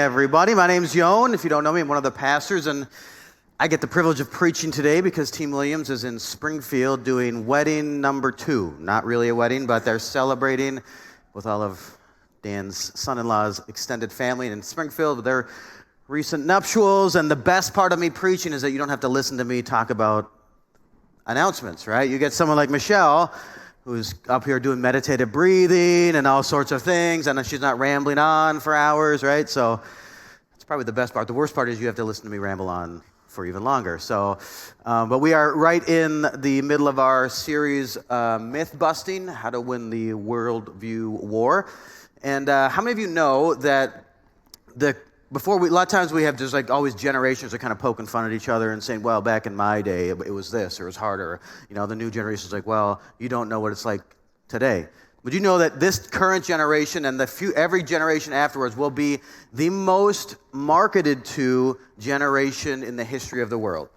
everybody. My name's Yon. If you don't know me, I'm one of the pastors, and I get the privilege of preaching today because Team Williams is in Springfield doing wedding number 2. Not really a wedding, but they're celebrating with all of Dan's son-in-law's extended family in Springfield with their recent nuptials. And the best part of me preaching is that you don't have to listen to me talk about announcements, right? You get someone like Michelle, who's up here doing meditative breathing and all sorts of things, and she's not rambling on for hours, right? So it's probably the best part. The worst part is you have to listen to me ramble on for even longer. So, but we are right in the middle of our series, Mythbusting, How to Win the Worldview War. And how many of you know that a lot of times we have just like always generations are kind of poking fun at each other and saying, well, back in my day, it was this, or it was harder. You know, the new generation's like, well, you don't know what it's like today. But you know that this current generation and every generation afterwards will be the most marketed to generation in the history of the world.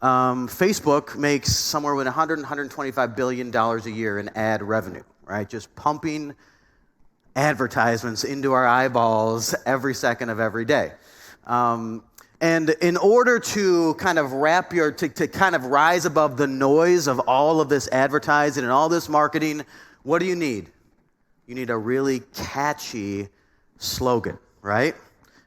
Facebook makes somewhere with $125 billion a year in ad revenue, right? Just pumping advertisements into our eyeballs every second of every day. And in order to kind of to kind of rise above the noise of all of this advertising and all this marketing, what do you need? You need a really catchy slogan, right?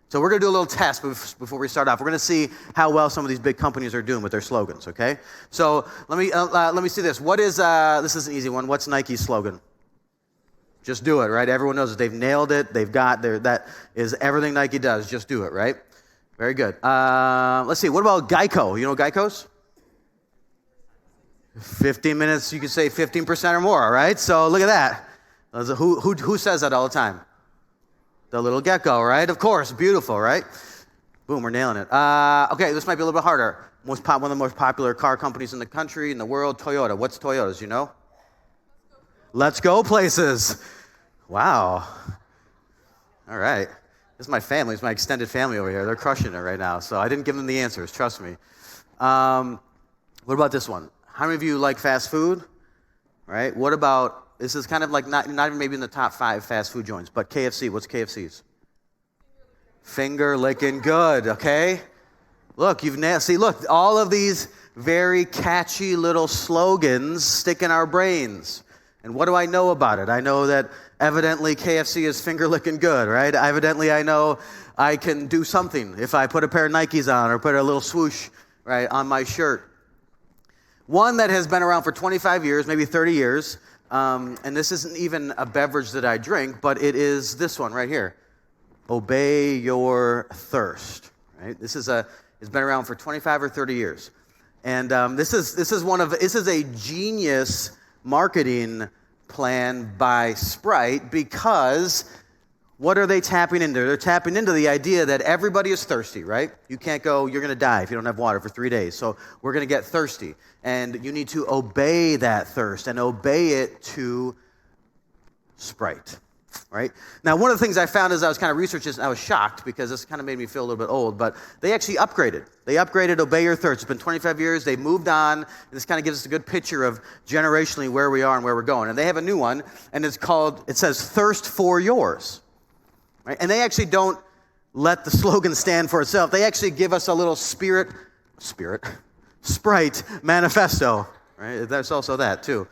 So we're going to do a little test before we start off. We're going to see how well some of these big companies are doing with their slogans, okay? So let me see this. This is an easy one. What's Nike's slogan? Just do it, right? Everyone knows that they've nailed it. That is everything Nike does. Just do it, right? Very good. Let's see. What about Geico? You know Geico's? 15 minutes, you could say 15% or more, right? So look at that. Who says that all the time? The little gecko, right? Of course. Beautiful, right? Boom, we're nailing it. Okay, this might be a little bit harder. One of the most popular car companies in the country, in the world, Toyota. What's Toyota's, you know? Let's go places. Wow. All right. This is my family. It's my extended family over here. They're crushing it right now. So I didn't give them the answers. Trust me. What about this one? How many of you like fast food? Right? What about, this is kind of like not even maybe in the top 5 fast food joints, but KFC. What's KFC's? Finger licking good. Okay? Look, look, all of these very catchy little slogans stick in our brains. And what do I know about it? I know that evidently KFC is finger-licking good, right? Evidently I know I can do something if I put a pair of Nikes on or put a little swoosh, right, on my shirt. One that has been around for 25 years, maybe 30 years, and this isn't even a beverage that I drink, but it is this one right here. Obey your thirst, right? It's been around for 25 or 30 years. And this is a genius marketing plan by Sprite, because what are they tapping into? They're tapping into the idea that everybody is thirsty, right? You can't go, you're going to die if you don't have water for 3 days. So we're going to get thirsty. And you need to obey that thirst and obey it to Sprite, right? Now, one of the things I found as I was kind of researching this, and I was shocked because this kind of made me feel a little bit old, but they actually upgraded. They upgraded Obey Your Thirst. It's been 25 years. They moved on. And this kind of gives us a good picture of generationally where we are and where we're going. And they have a new one, and it says Thirst for Yours, right? And they actually don't let the slogan stand for itself. They actually give us a little Sprite manifesto, right? There's also that, too.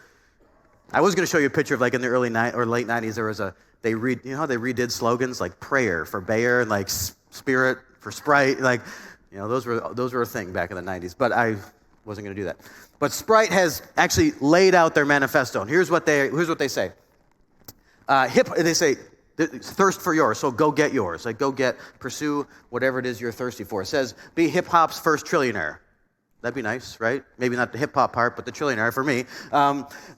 I was going to show you a picture of like in the early or late 90s, there was you know how they redid slogans like prayer for Bayer and like spirit for Sprite, like, you know, those were a thing back in the 90s, but I wasn't going to do that. But Sprite has actually laid out their manifesto, and here's what they say. They say, thirst for yours, so go get yours. Like pursue whatever it is you're thirsty for. It says, be hip-hop's first trillionaire. That'd be nice, right? Maybe not the hip-hop part, but the trillionaire for me.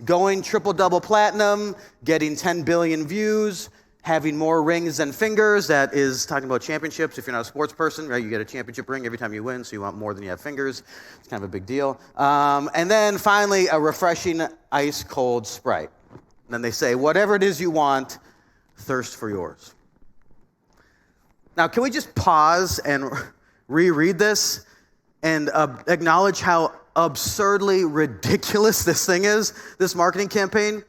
Going triple-double platinum, getting 10 billion views, having more rings than fingers. That is talking about championships. If you're not a sports person, right, you get a championship ring every time you win, so you want more than you have fingers. It's kind of a big deal. And then finally, a refreshing ice-cold Sprite. And then they say, whatever it is you want, thirst for yours. Now, can we just pause and reread this and acknowledge how absurdly ridiculous this thing is, this marketing campaign?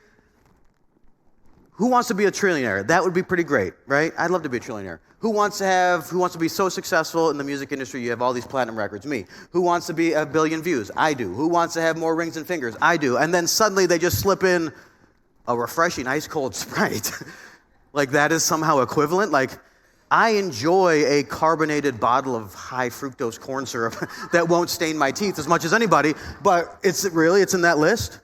Who wants to be a trillionaire? That would be pretty great, right? I'd love to be a trillionaire. Who wants to be so successful in the music industry, you have all these platinum records? Me. Who wants to be a billion views? I do. Who wants to have more rings and fingers? I do. And then suddenly they just slip in a refreshing ice cold Sprite. Like that is somehow equivalent. Like I enjoy a carbonated bottle of high fructose corn syrup that won't stain my teeth as much as anybody, but it's in that list.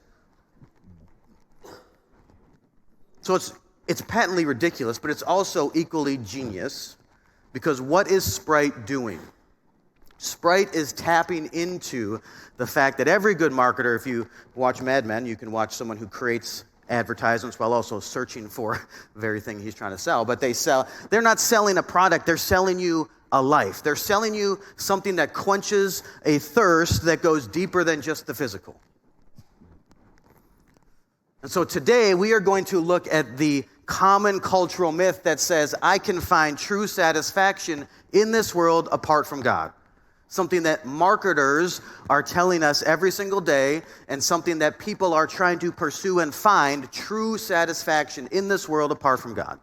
So it's patently ridiculous, but it's also equally genius, because what is Sprite doing? Sprite is tapping into the fact that every good marketer, if you watch Mad Men, you can watch someone who creates advertisements while also searching for the very thing he's trying to sell. But they're not selling a product, they're selling you a life. They're selling you something that quenches a thirst that goes deeper than just the physical. And so today we are going to look at the common cultural myth that says, I can find true satisfaction in this world apart from God. Something that marketers are telling us every single day, and something that people are trying to pursue and find true satisfaction in this world apart from God.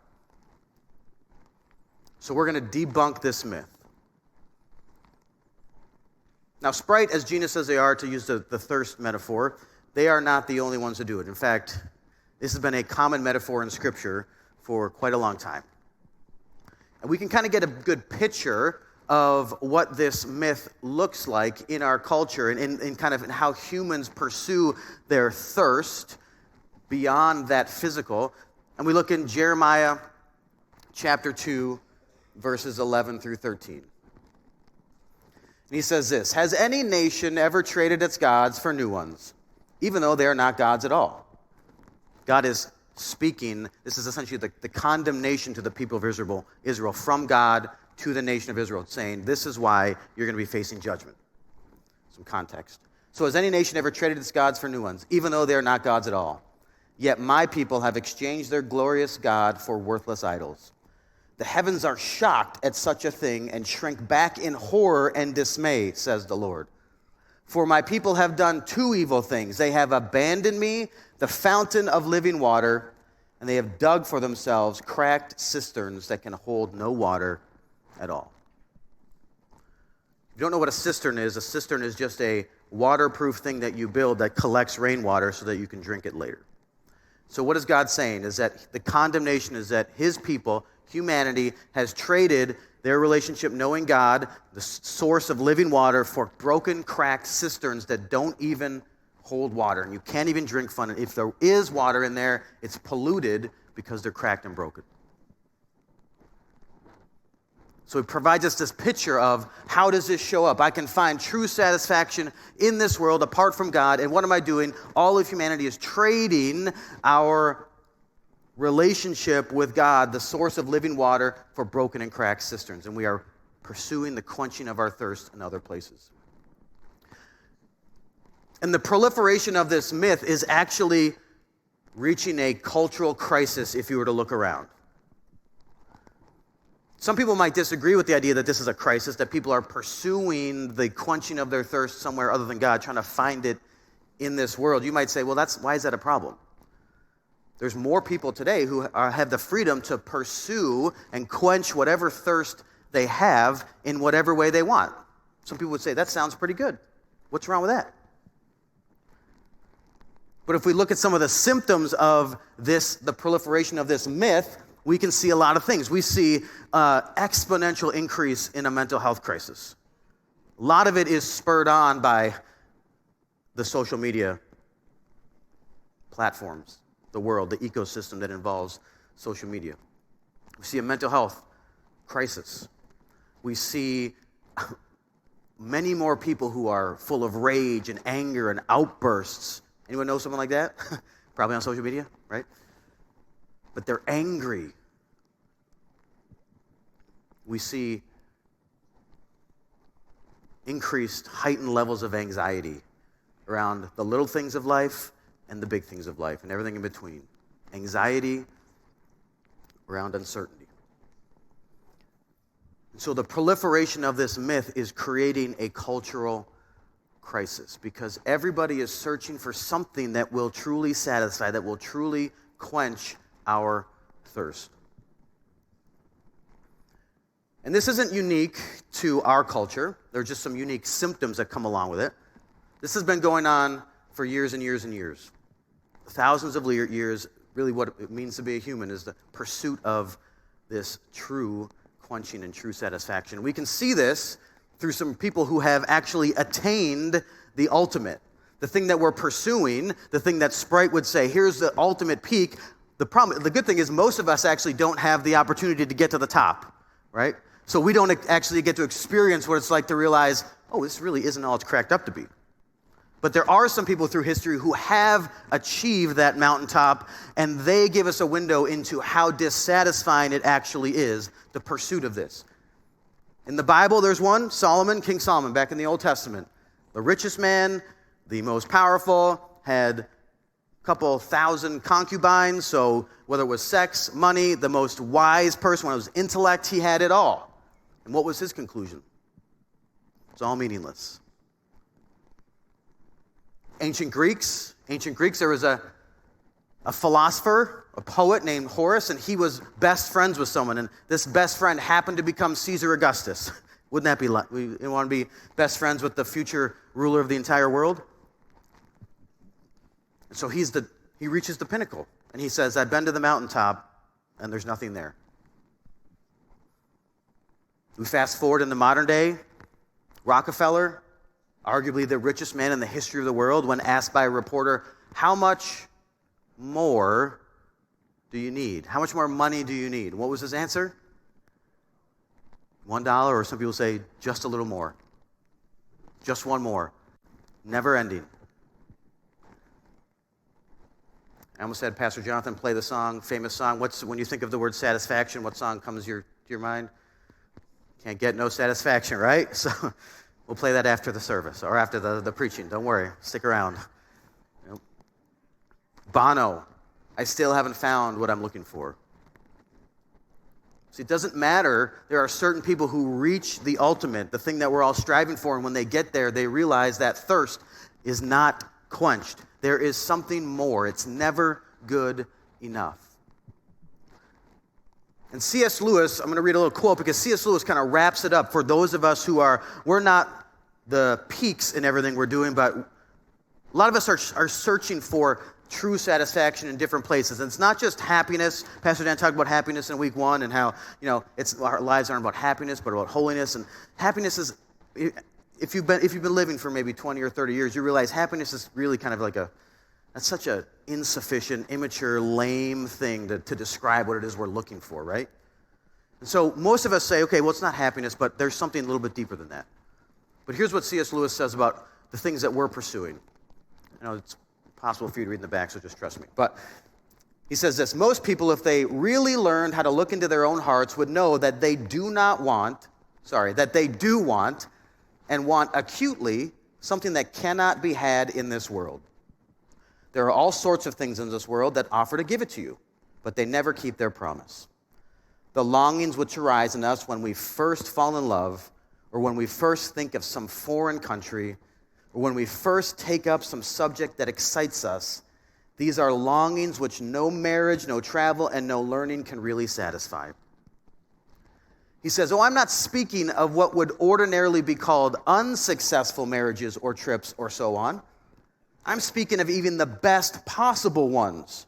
So we're going to debunk this myth. Now, Sprite, as genius as they are, to use the thirst metaphor, they are not the only ones to do it. In fact, this has been a common metaphor in Scripture for quite a long time. And we can kind of get a good picture of what this myth looks like in our culture and in kind of how humans pursue their thirst beyond that physical. And we look in Jeremiah chapter 2, verses 11 through 13. And he says this, "Has any nation ever traded its gods for new ones, even though they are not gods at all?" God is speaking. This is essentially the condemnation to the people of Israel from God to the nation of Israel, saying, this is why you're going to be facing judgment. Some context. "So has any nation ever traded its gods for new ones, even though they are not gods at all? Yet my people have exchanged their glorious God for worthless idols. The heavens are shocked at such a thing and shrink back in horror and dismay, says the Lord. For my people have done two evil things. They have abandoned me, the fountain of living water, and they have dug for themselves cracked cisterns that can hold no water at all." If you don't know what a cistern is just a waterproof thing that you build that collects rainwater so that you can drink it later. So what is God saying? Is that the condemnation is that his people, humanity, has traded their relationship knowing God, the source of living water, for broken, cracked cisterns that don't even hold water. And you can't even drink from it. If there is water in there, it's polluted because they're cracked and broken. So it provides us this picture of how does this show up? I can find true satisfaction in this world apart from God. And what am I doing? All of humanity is trading our relationship with God, the source of living water, for broken and cracked cisterns. And we are pursuing the quenching of our thirst in other places. And the proliferation of this myth is actually reaching a cultural crisis if you were to look around. Some people might disagree with the idea that this is a crisis, that people are pursuing the quenching of their thirst somewhere other than God, trying to find it in this world. You might say, well, why is that a problem? There's more people today who have the freedom to pursue and quench whatever thirst they have in whatever way they want. Some people would say, that sounds pretty good. What's wrong with that? But if we look at some of the symptoms of the proliferation of this myth, we can see a lot of things. We see exponential increase in a mental health crisis. A lot of it is spurred on by the social media platforms, the world, the ecosystem that involves social media. We see a mental health crisis. We see many more people who are full of rage and anger and outbursts. Anyone know someone like that? Probably on social media, right? But they're angry. We see increased, heightened levels of anxiety around the little things of life and the big things of life and everything in between. Anxiety around uncertainty. And so the proliferation of this myth is creating a cultural crisis because everybody is searching for something that will truly satisfy, that will truly quench our thirst. And this isn't unique to our culture. There are just some unique symptoms that come along with it. This has been going on for years and years and years. Thousands of years, really what it means to be a human is the pursuit of this true quenching and true satisfaction. We can see this through some people who have actually attained the ultimate. The thing that we're pursuing, the thing that Sprite would say, here's the ultimate peak. The good thing is most of us actually don't have the opportunity to get to the top, right? So we don't actually get to experience what it's like to realize, oh, this really isn't all it's cracked up to be. But there are some people through history who have achieved that mountaintop, and they give us a window into how dissatisfying it actually is, the pursuit of this. In the Bible, there's one, Solomon, King Solomon, back in the Old Testament. The richest man, the most powerful, had a couple thousand concubines, so whether it was sex, money, the most wise person, when it was intellect, he had it all. And what was his conclusion? It's all meaningless. Ancient Greeks, there was a philosopher, a poet named Horace, and he was best friends with someone, and this best friend happened to become Caesar Augustus. Wouldn't that be like, we want to be best friends with the future ruler of the entire world? So he reaches the pinnacle, and he says, I've been to the mountaintop, and there's nothing there. We fast forward in the modern day, Rockefeller, arguably the richest man in the history of the world, when asked by a reporter, how much more do you need? How much more money do you need? What was his answer? $1, or some people say just a little more. Just one more. Never ending. I almost had Pastor Jonathan play the song, famous song. When you think of the word satisfaction, what song comes to your mind? Can't get no satisfaction, right? So we'll play that after the service or after the preaching. Don't worry. Stick around. Nope. Bono, I still haven't found what I'm looking for. See, it doesn't matter. There are certain people who reach the ultimate, the thing that we're all striving for, and when they get there, they realize that thirst is not quenched. There is something more. It's never good enough. And C.S. Lewis, I'm going to read a little quote because C.S. Lewis kind of wraps it up for those of us we're not the peaks in everything we're doing, but a lot of us are searching for true satisfaction in different places. And it's not just happiness. Pastor Dan talked about happiness in week 1 and how, our lives aren't about happiness, but about holiness. And happiness is, if you've been living for maybe 20 or 30 years, you realize happiness is really kind of like that's such an insufficient, immature, lame thing to describe what it is we're looking for, right? And so most of us say, okay, well, it's not happiness, but there's something a little bit deeper than that. But here's what C.S. Lewis says about the things that we're pursuing. It's possible for you to read in the back, so just trust me. But he says this, most people, if they really learned how to look into their own hearts, would know that they do want and want acutely something that cannot be had in this world. There are all sorts of things in this world that offer to give it to you, but they never keep their promise. The longings which arise in us when we first fall in love, or when we first think of some foreign country, or when we first take up some subject that excites us, these are longings which no marriage, no travel, and no learning can really satisfy. He says, I'm not speaking of what would ordinarily be called unsuccessful marriages or trips or so on. I'm speaking of even the best possible ones.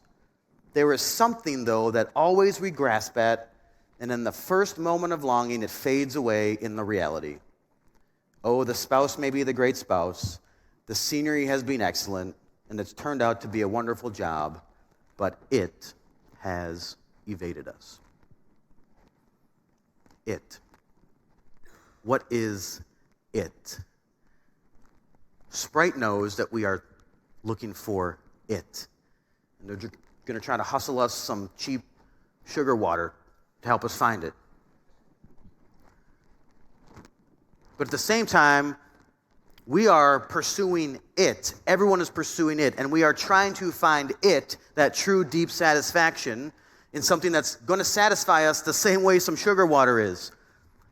There is something, though, that always we grasp at, and in the first moment of longing, it fades away in the reality. Oh, the spouse may be the great spouse. The scenery has been excellent, and it's turned out to be a wonderful job, but it has evaded us. It. What is it? Sprite knows that we are looking for it. And they're going to try to hustle us some cheap sugar water to help us find it. But at the same time, we are pursuing it. Everyone is pursuing it. And we are trying to find it, that true deep satisfaction, in something that's going to satisfy us the same way some sugar water is.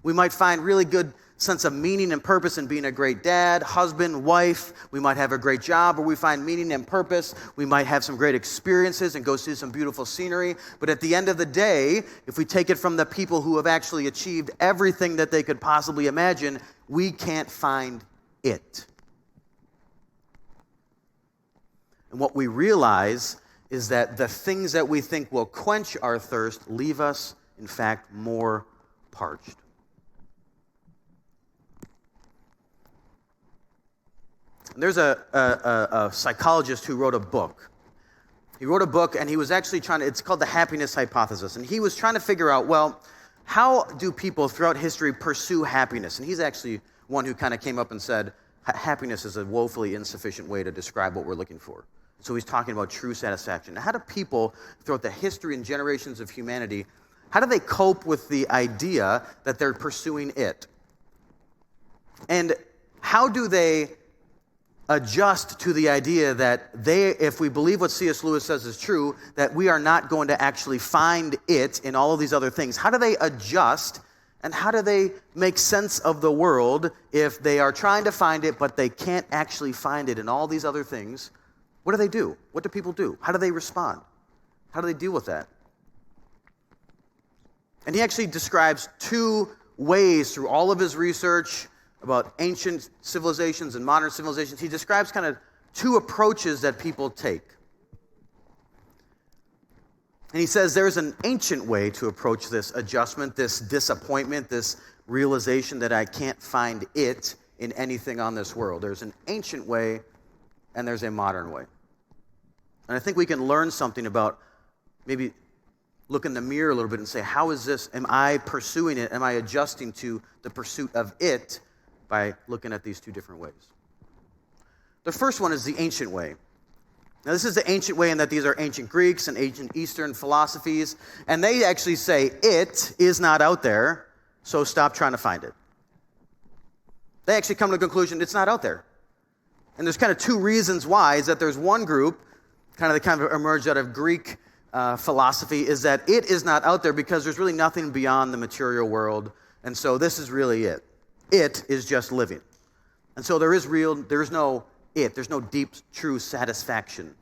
We might find really good sense of meaning and purpose in being a great dad, husband, wife. We might have a great job where we find meaning and purpose. We might have some great experiences and go see some beautiful scenery. But at the end of the day, if we take it from the people who have actually achieved everything that they could possibly imagine, we can't find it. And what we realize is that the things that we think will quench our thirst leave us, in fact, more parched. There's a psychologist who wrote a book. He wrote a book, and he was actually it's called The Happiness Hypothesis. And he was trying to figure out, well, how do people throughout history pursue happiness? And he's actually one who kind of came up and said, happiness is a woefully insufficient way to describe what we're looking for. So he's talking about true satisfaction. Now, how do people throughout the history and generations of humanity, how do they cope with the idea that they're pursuing it? And how do they adjust to the idea that if we believe what C.S. Lewis says is true, that we are not going to actually find it in all of these other things? How do they adjust, and how do they make sense of the world if they are trying to find it, but they can't actually find it in all these other things? What do they do? What do people do? How do they respond? How do they deal with that? And he actually describes two ways through all of his research about ancient civilizations and modern civilizations. He describes kind of two approaches that people take. And he says there's an ancient way to approach this adjustment, this disappointment, this realization that I can't find it in anything on this world. There's an ancient way, and there's a modern way. And I think we can learn something about, maybe look in the mirror a little bit and say, how is this? Am I pursuing it? Am I adjusting to the pursuit of it by looking at these two different ways? The first one is the ancient way. Now, this is the ancient way in that these are ancient Greeks and ancient Eastern philosophies, and they actually say it is not out there, so stop trying to find it. They actually come to the conclusion it's not out there. And there's kind of two reasons why, is that there's one group, kind of emerged out of Greek philosophy, is that it is not out there because there's really nothing beyond the material world, and so this is really it. It is just living. And so there's no it. There's no deep, true satisfaction.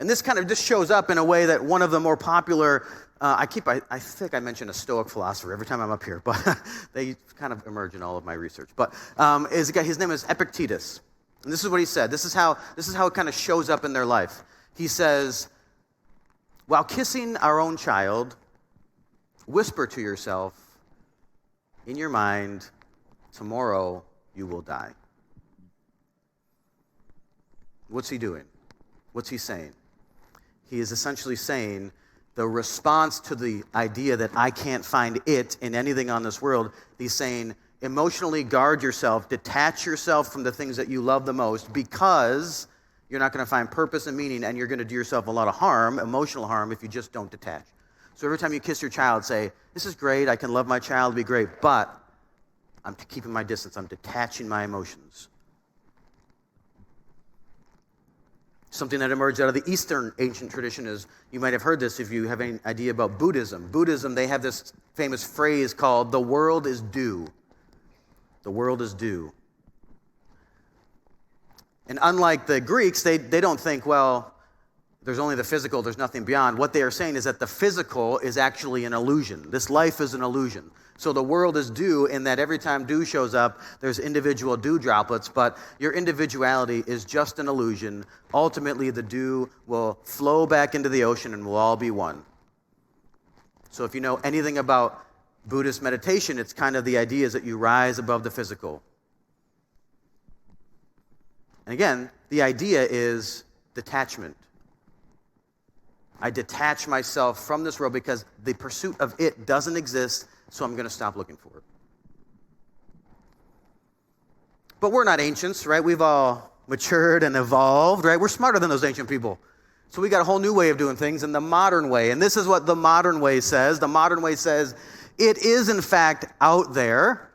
And this kind of just shows up in a way that one of the more popular, I think I mention a Stoic philosopher every time I'm up here, but they kind of emerge in all of my research. But his name is Epictetus. And this is what he said. This is how it kind of shows up in their life. He says, while kissing our own child, whisper to yourself, in your mind, tomorrow you will die. What's he doing? What's he saying? He is essentially saying the response to the idea that I can't find it in anything on this world. He's saying, emotionally guard yourself, detach yourself from the things that you love the most, because you're not going to find purpose and meaning, and you're going to do yourself a lot of harm, emotional harm, if you just don't detach. So every time you kiss your child, say, this is great, I can love my child, it'll be great, but I'm keeping my distance, I'm detaching my emotions. Something that emerged out of the Eastern ancient tradition is, you might have heard this if you have any idea about Buddhism. Buddhism, they have this famous phrase called, the world is due. The world is due. And unlike the Greeks, they don't think, well, there's only the physical, there's nothing beyond. What they are saying is that the physical is actually an illusion. This life is an illusion. So the world is due in that every time dew shows up, there's individual dew droplets, but your individuality is just an illusion. Ultimately, the dew will flow back into the ocean and we'll all be one. So if you know anything about Buddhist meditation, it's kind of the idea is that you rise above the physical. And again, the idea is detachment. I detach myself from this world because the pursuit of it doesn't exist, so I'm going to stop looking for it. But we're not ancients, right? We've all matured and evolved, right? We're smarter than those ancient people. So we got a whole new way of doing things in the modern way. And this is what the modern way says. The modern way says, it is in fact out there,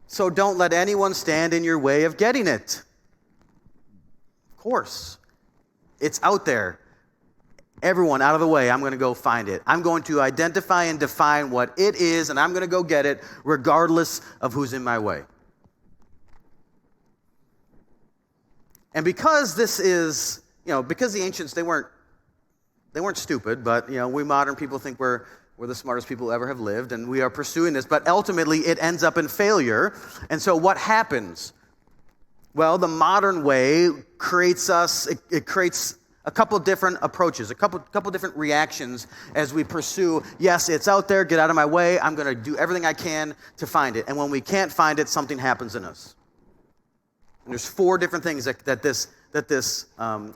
so don't let anyone stand in your way of getting it. Of course, it's out there. Everyone out of the way, I'm going to go find it. I'm going to identify and define what it is, and I'm going to go get it regardless of who's in my way. And because this is, because the ancients, they weren't stupid, but, we modern people think we're the smartest people who ever have lived, and we are pursuing this, but ultimately it ends up in failure. And so what happens? Well, the modern way creates it creates a couple different approaches, a couple different reactions as we pursue, yes, it's out there, get out of my way, I'm going to do everything I can to find it. And when we can't find it, something happens in us. And there's 4 different things that this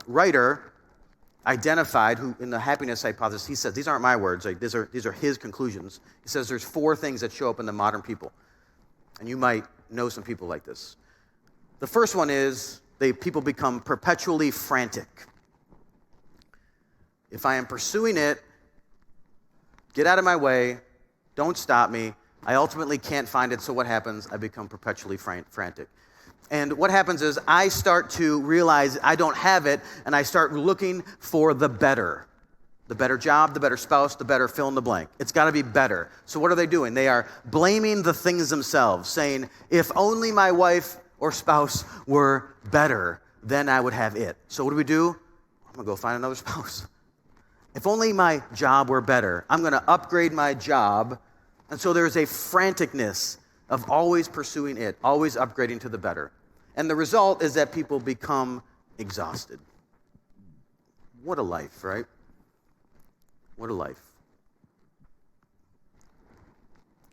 writer identified, who in the happiness hypothesis, he says, these aren't my words, these are his conclusions. He says there's 4 things that show up in the modern people. And you might know some people like this. The first one is people become perpetually frantic. If I am pursuing it, get out of my way, don't stop me. I ultimately can't find it, so what happens? I become perpetually frantic. And what happens is I start to realize I don't have it, and I start looking for the better. The better job, the better spouse, the better fill in the blank. It's got to be better. So what are they doing? They are blaming the things themselves, saying, if only my wife or spouse were better, then I would have it. So what do? I'm going to go find another spouse. If only my job were better, I'm going to upgrade my job. And so there's a franticness of always pursuing it, always upgrading to the better. And the result is that people become exhausted. What a life, right? What a life.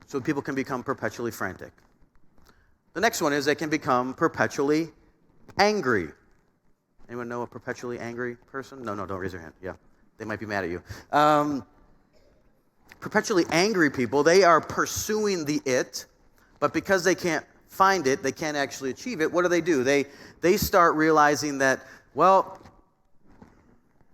So people can become perpetually frantic. The next one is they can become perpetually angry. Anyone know a perpetually angry person? No, don't raise your hand. Yeah. They might be mad at you. Perpetually angry people, they are pursuing the it, but because they can't find it, they can't actually achieve it. What do? They start realizing that, well,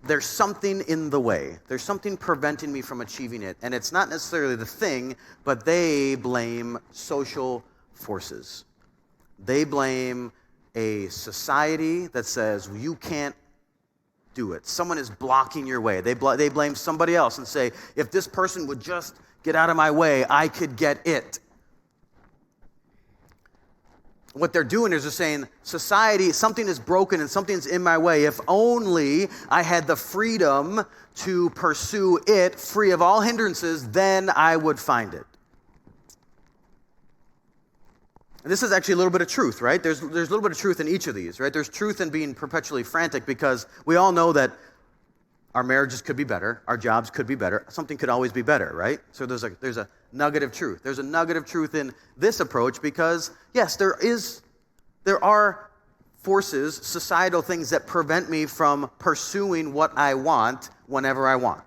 there's something in the way. There's something preventing me from achieving it. And it's not necessarily the thing, but they blame social forces. They blame a society that says, you can't do it. Someone is blocking your way. They blame somebody else and say, if this person would just get out of my way, I could get it. What they're doing is they're saying, society, something is broken and something's in my way. If only I had the freedom to pursue it free of all hindrances, then I would find it. And this is actually a little bit of truth, right? There's a little bit of truth in each of these, right? There's truth in being perpetually frantic because we all know that our marriages could be better, our jobs could be better, something could always be better, right? So there's a nugget of truth. There's a nugget of truth in this approach because, yes, there are forces, societal things that prevent me from pursuing what I want whenever I want.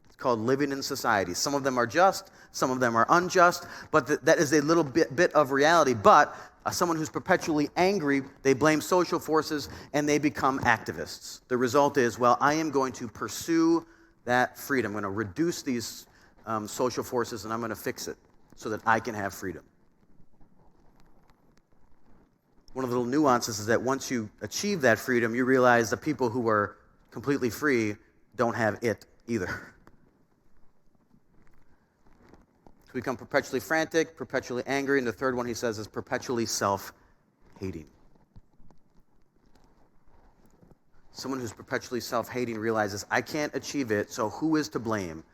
It's called living in society. Some of them are just, some of them are unjust, but that is a little bit of reality. But someone who's perpetually angry, they blame social forces and they become activists. The result is, well, I am going to pursue that freedom. I'm going to reduce these social forces and I'm going to fix it so that I can have freedom. One of the little nuances is that once you achieve that freedom, you realize the people who are completely free don't have it either. So we become perpetually frantic, perpetually angry, and the third one he says is perpetually self-hating. Someone who's perpetually self-hating realizes, I can't achieve it, so who is to blame?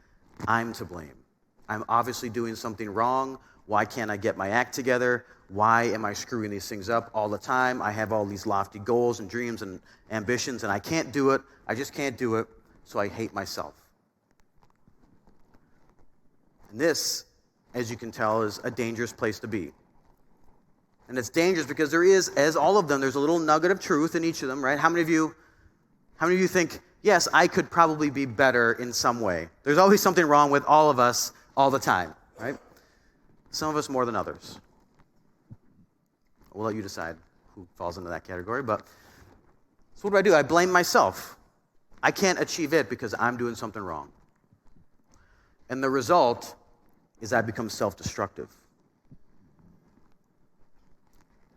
I'm to blame. I'm obviously doing something wrong. Why can't I get my act together? Why am I screwing these things up all the time? I have all these lofty goals and dreams and ambitions, and I can't do it. I just can't do it, so I hate myself. And this, as you can tell, is a dangerous place to be. And it's dangerous because there is, as all of them, there's a little nugget of truth in each of them, right? How many of you think, yes, I could probably be better in some way? There's always something wrong with all of us all the time, right? Some of us more than others. We'll let you decide who falls into that category. But so what do? I blame myself. I can't achieve it because I'm doing something wrong. And the result is I become self-destructive.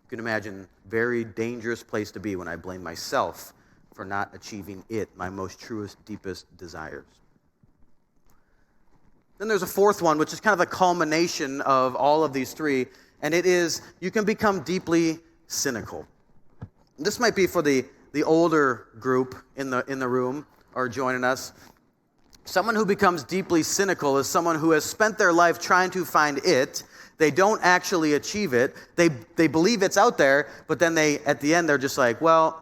You can imagine very dangerous place to be when I blame myself for not achieving it, my most truest, deepest desires. Then there's a fourth one, which is kind of the culmination of all of these three, and it is you can become deeply cynical. This might be for the older group in the room or joining us. Someone who becomes deeply cynical is someone who has spent their life trying to find it. They don't actually achieve it. They believe it's out there, but then at the end, they're just like, well,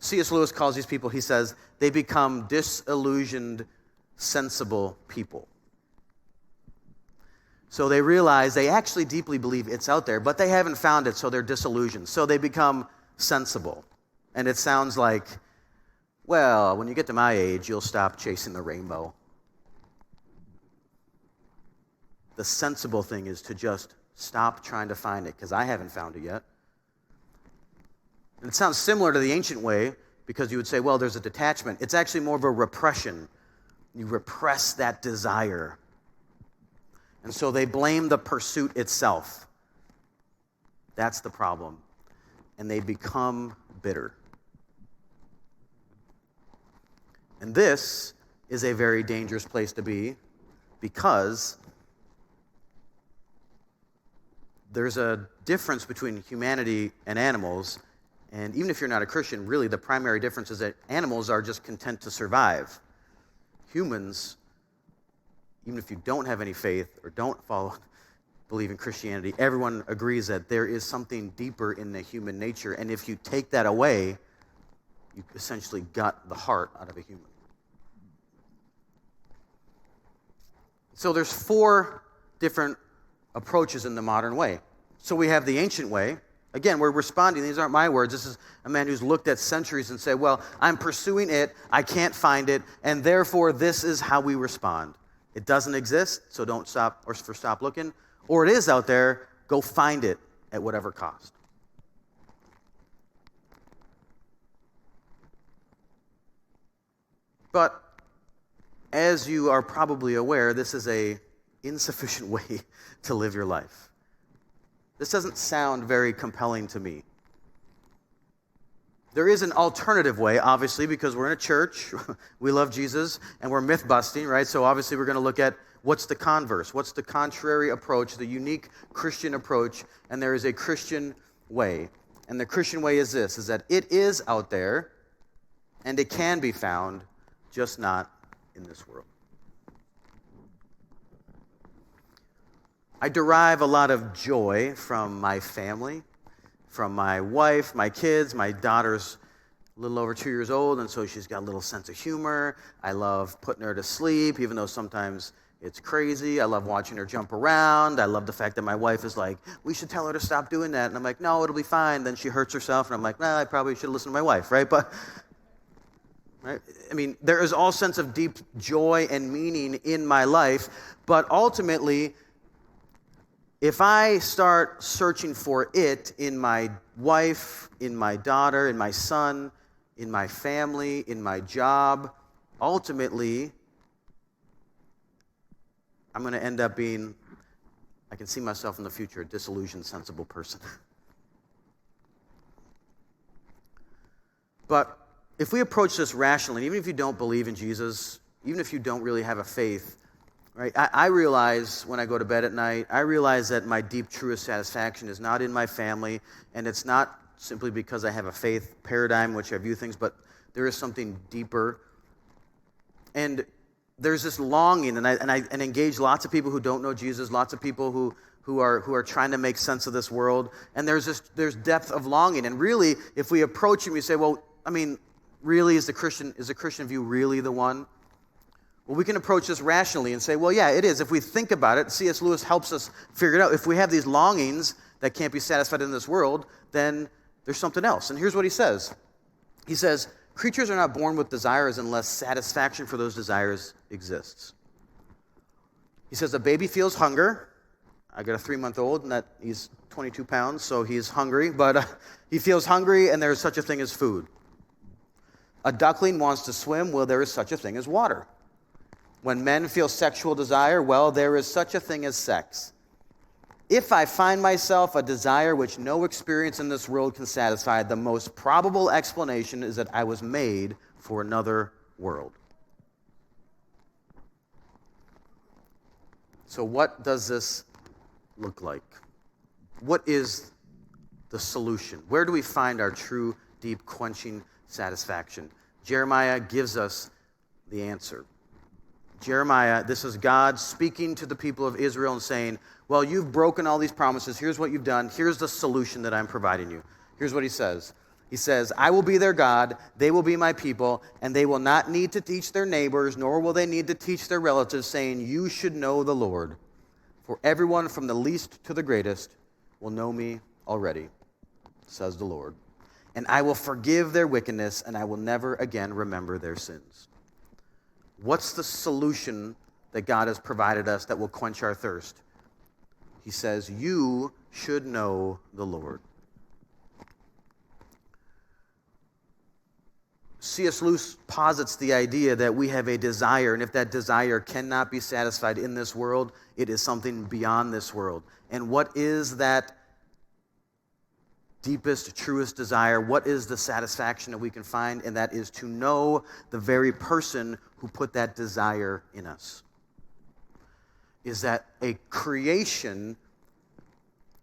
C.S. Lewis calls these people, he says, they become disillusioned, sensible people. So they realize they actually deeply believe it's out there, but they haven't found it, so they're disillusioned. So they become sensible. And it sounds like, well, when you get to my age, you'll stop chasing the rainbow. The sensible thing is to just stop trying to find it, because I haven't found it yet. And it sounds similar to the ancient way, because you would say, well, there's a detachment. It's actually more of a repression. You repress that desire. And so they blame the pursuit itself. That's the problem. And they become bitter. And this is a very dangerous place to be, because there's a difference between humanity and animals. And even if you're not a Christian, really the primary difference is that animals are just content to survive. Humans, even if you don't have any faith or don't believe in Christianity, everyone agrees that there is something deeper in the human nature. And if you take that away, you essentially gut the heart out of a human. So there's 4 different approaches in the modern way. So we have the ancient way. Again, we're responding. These aren't my words. This is a man who's looked at centuries and said, well, I'm pursuing it, I can't find it, and therefore this is how we respond. It doesn't exist, so don't stop looking. Or it is out there, go find it at whatever cost. But as you are probably aware, this is an insufficient way to live your life. This doesn't sound very compelling to me. There is an alternative way, obviously, because we're in a church, we love Jesus, and we're myth-busting, right? So obviously we're going to look at what's the converse, what's the contrary approach, the unique Christian approach, and there is a Christian way. And the Christian way is this, is that it is out there, and it can be found, just not in this world. I derive a lot of joy from my family, from my wife, my kids. My daughter's a little over 2 years old, and so she's got a little sense of humor. I love putting her to sleep, even though sometimes it's crazy. I love watching her jump around. I love the fact that my wife is like, we should tell her to stop doing that. And I'm like, no, it'll be fine. Then she hurts herself, and I'm like, I probably should listen to my wife, right? But right? I mean, there is all sense of deep joy and meaning in my life, but ultimately, if I start searching for it in my wife, in my daughter, in my son, in my family, in my job, ultimately, I'm going to end up being, I can see myself in the future, a disillusioned, sensible person. But if we approach this rationally, even if you don't believe in Jesus, even if you don't really have a faith, right? I realize when I go to bed at night, I realize that my deep, truest satisfaction is not in my family, and it's not simply because I have a faith paradigm, which I view things, but there is something deeper. And there's this longing, and I engage lots of people who don't know Jesus, lots of people who are trying to make sense of this world, and there's depth of longing. And really, if we approach him, you say, well, I mean, really, is the Christian view really the one? Well, we can approach this rationally and say, well, yeah, it is. If we think about it, C.S. Lewis helps us figure it out. If we have these longings that can't be satisfied in this world, then there's something else. And here's what he says. He says, creatures are not born with desires unless satisfaction for those desires exists. He says, a baby feels hunger. I got a 3-month-old, and he's 22 pounds, so he's hungry. But he feels hungry, and there's such a thing as food. A duckling wants to swim. Well, there is such a thing as water. When men feel sexual desire, well, there is such a thing as sex. If I find myself a desire which no experience in this world can satisfy, the most probable explanation is that I was made for another world. So what does this look like? What is the solution? Where do we find our true, deep, quenching satisfaction? Jeremiah gives us the answer. Jeremiah, this is God speaking to the people of Israel and saying, well, you've broken all these promises. Here's what you've done. Here's the solution that I'm providing you. Here's what he says. He says, I will be their God, they will be my people, and they will not need to teach their neighbors, nor will they need to teach their relatives, saying, you should know the Lord. For everyone from the least to the greatest will know me already, says the Lord. And I will forgive their wickedness, and I will never again remember their sins. What's the solution that God has provided us that will quench our thirst? He says, you should know the Lord. C.S. Lewis posits the idea that we have a desire, and if that desire cannot be satisfied in this world, it is something beyond this world. And what is that deepest, truest desire? What is the satisfaction that we can find? And that is to know the very person who put that desire in us. Is that a creation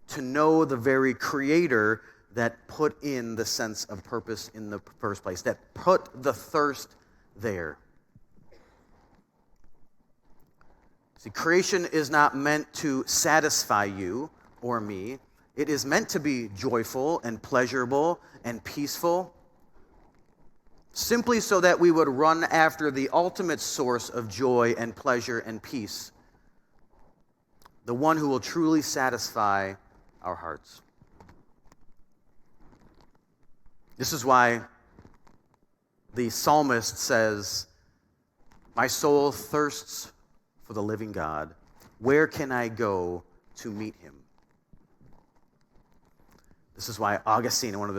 to know the very creator that put in the sense of purpose in the first place, that put the thirst there. See, creation is not meant to satisfy you or me. It is meant to be joyful and pleasurable and peaceful, simply so that we would run after the ultimate source of joy and pleasure and peace, the one who will truly satisfy our hearts. This is why the psalmist says, my soul thirsts for the living God. Where can I go to meet him? This is why Augustine, one of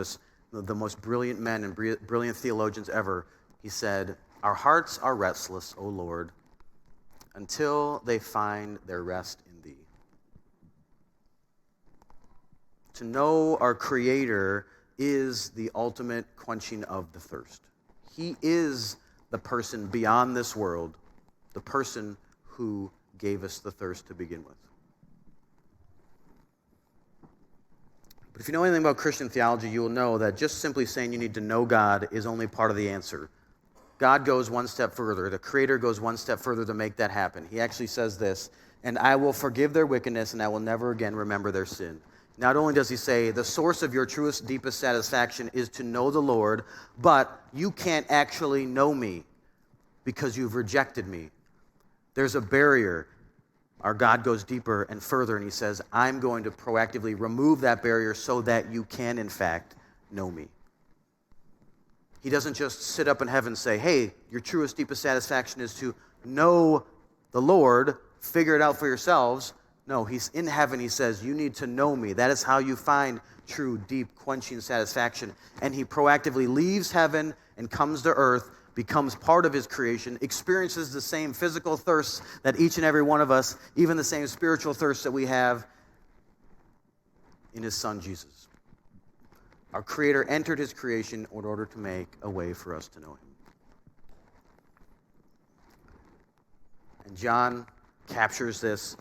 the most brilliant men and brilliant theologians ever, he said, our hearts are restless, O Lord, until they find their rest in thee. To know our Creator is the ultimate quenching of the thirst. He is the person beyond this world, the person who gave us the thirst to begin with. But if you know anything about Christian theology, you will know that just simply saying you need to know God is only part of the answer. God goes one step further. The Creator goes one step further to make that happen. He actually says this, and I will forgive their wickedness, and I will never again remember their sin. Not only does he say, the source of your truest, deepest satisfaction is to know the Lord, but you can't actually know me because you've rejected me. There's a barrier. Our God goes deeper and further, and he says, I'm going to proactively remove that barrier so that you can, in fact, know me. He doesn't just sit up in heaven and say, hey, your truest, deepest satisfaction is to know the Lord, figure it out for yourselves. No, he's in heaven. He says, you need to know me. That is how you find true, deep, quenching satisfaction. And he proactively leaves heaven and comes to earth, becomes part of his creation, experiences the same physical thirsts that each and every one of us, even the same spiritual thirsts that we have in his Son, Jesus. Our Creator entered his creation in order to make a way for us to know him. And John captures this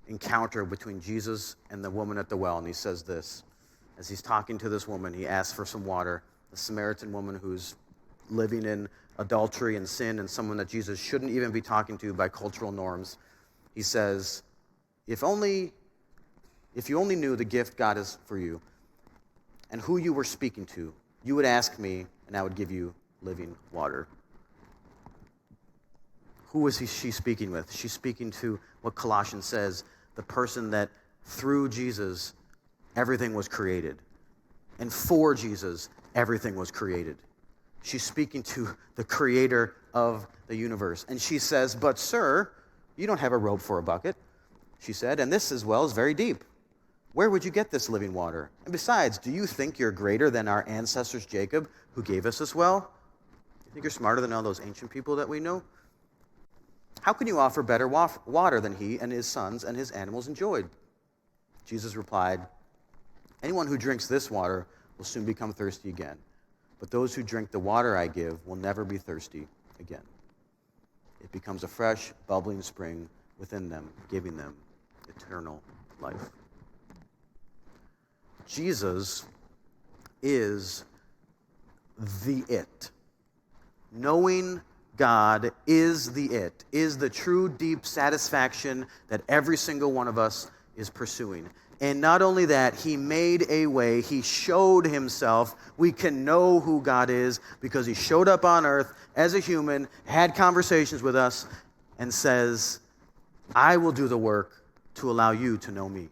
encounter between Jesus and the woman at the well, and he says this. As he's talking to this woman, he asks for some water. The Samaritan woman who's living in adultery and sin, and someone that Jesus shouldn't even be talking to by cultural norms. He says, if you only knew the gift God is for you and who you were speaking to, you would ask me, and I would give you living water. Who is she speaking with? She's speaking to what Colossians says, the person that through Jesus, everything was created. And for Jesus, everything was created. She's speaking to the creator of the universe. And she says, but sir, you don't have a rope for a bucket, she said, and this as well is very deep. Where would you get this living water? And besides, do you think you're greater than our ancestors Jacob, who gave us this well? You think you're smarter than all those ancient people that we know? How can you offer better water than he and his sons and his animals enjoyed? Jesus replied, "Anyone who drinks this water will soon become thirsty again. But those who drink the water I give will never be thirsty again. It becomes a fresh, bubbling spring within them, giving them eternal life." Jesus is the it. Knowing God is the it, is the true deep satisfaction that every single one of us is pursuing. And not only that, he made a way, he showed himself. We can know who God is because he showed up on earth as a human, had conversations with us, and says, "I will do the work to allow you to know me.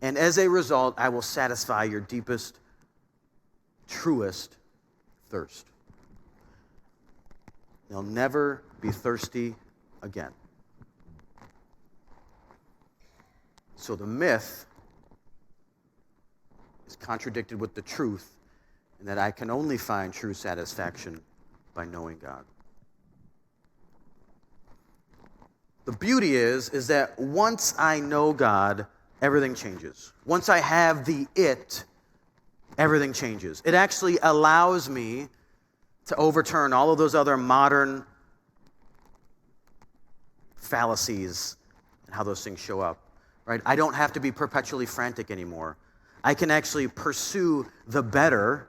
And as a result, I will satisfy your deepest, truest thirst. You'll never be thirsty again." So the myth is contradicted with the truth in that I can only find true satisfaction by knowing God. The beauty is that once I know God, everything changes. Once I have the it, everything changes. It actually allows me to overturn all of those other modern fallacies and how those things show up, right? I don't have to be perpetually frantic anymore. I can actually pursue the better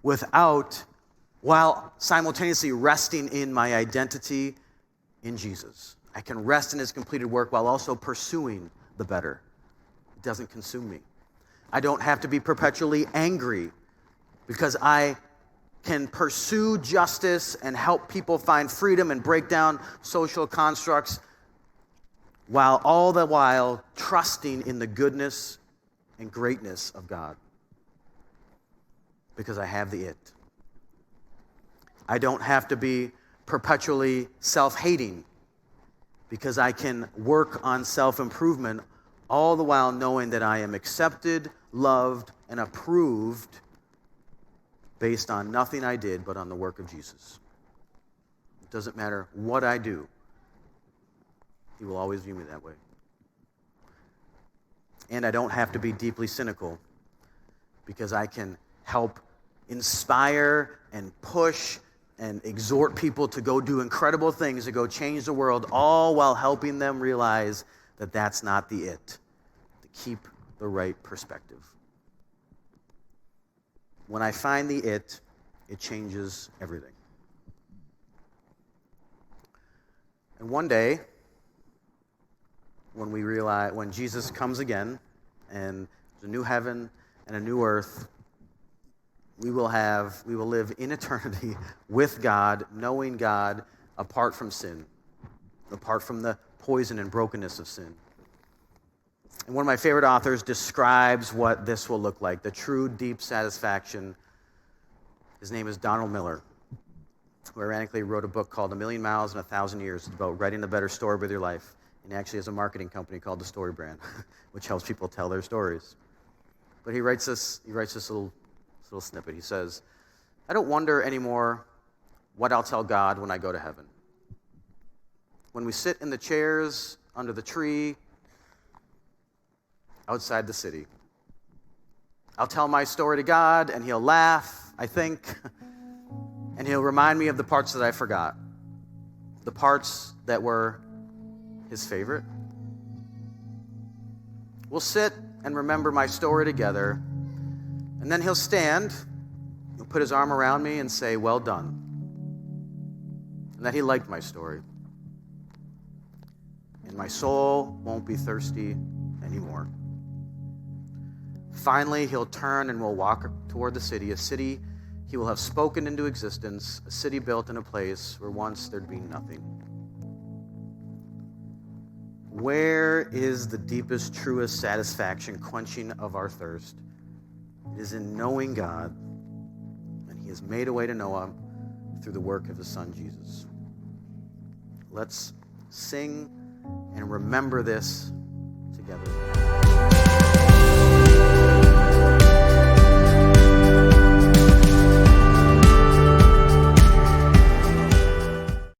while simultaneously resting in my identity in Jesus. I can rest in his completed work while also pursuing the better. It doesn't consume me. I don't have to be perpetually angry because I can pursue justice and help people find freedom and break down social constructs while all the while trusting in the goodness and greatness of God because I have the it. I don't have to be perpetually self-hating because I can work on self-improvement all the while knowing that I am accepted, loved, and approved based on nothing I did but on the work of Jesus. It doesn't matter what I do. He will always view me that way. And I don't have to be deeply cynical because I can help inspire and push and exhort people to go do incredible things, to go change the world, all while helping them realize that that's not the it, to keep the right perspective. When I find the it changes everything. And one day, when Jesus comes again, and there's a new heaven and a new earth, we will live in eternity with God, knowing God, apart from sin, apart from the poison and brokenness of sin. And one of my favorite authors describes what this will look like, the true deep satisfaction. His name is Donald Miller, who ironically wrote a book called A Million Miles in 1,000 Years. It's about writing a better story with your life. And he actually has a marketing company called The Story Brand, which helps people tell their stories. But he writes this little snippet. He says, "I don't wonder anymore what I'll tell God when I go to heaven. When we sit in the chairs under the tree outside the city, I'll tell my story to God and he'll laugh, I think, and he'll remind me of the parts that I forgot, the parts that were his favorite. We'll sit and remember my story together, and then he'll stand, he'll put his arm around me and say, 'Well done,' and that he liked my story. And my soul won't be thirsty anymore. Finally, he'll turn and we'll walk toward the city, a city he will have spoken into existence, a city built in a place where once there'd be nothing." Where is the deepest, truest satisfaction, quenching of our thirst? It is in knowing God, and he has made a way to know him through the work of his son, Jesus. Let's sing and remember this together.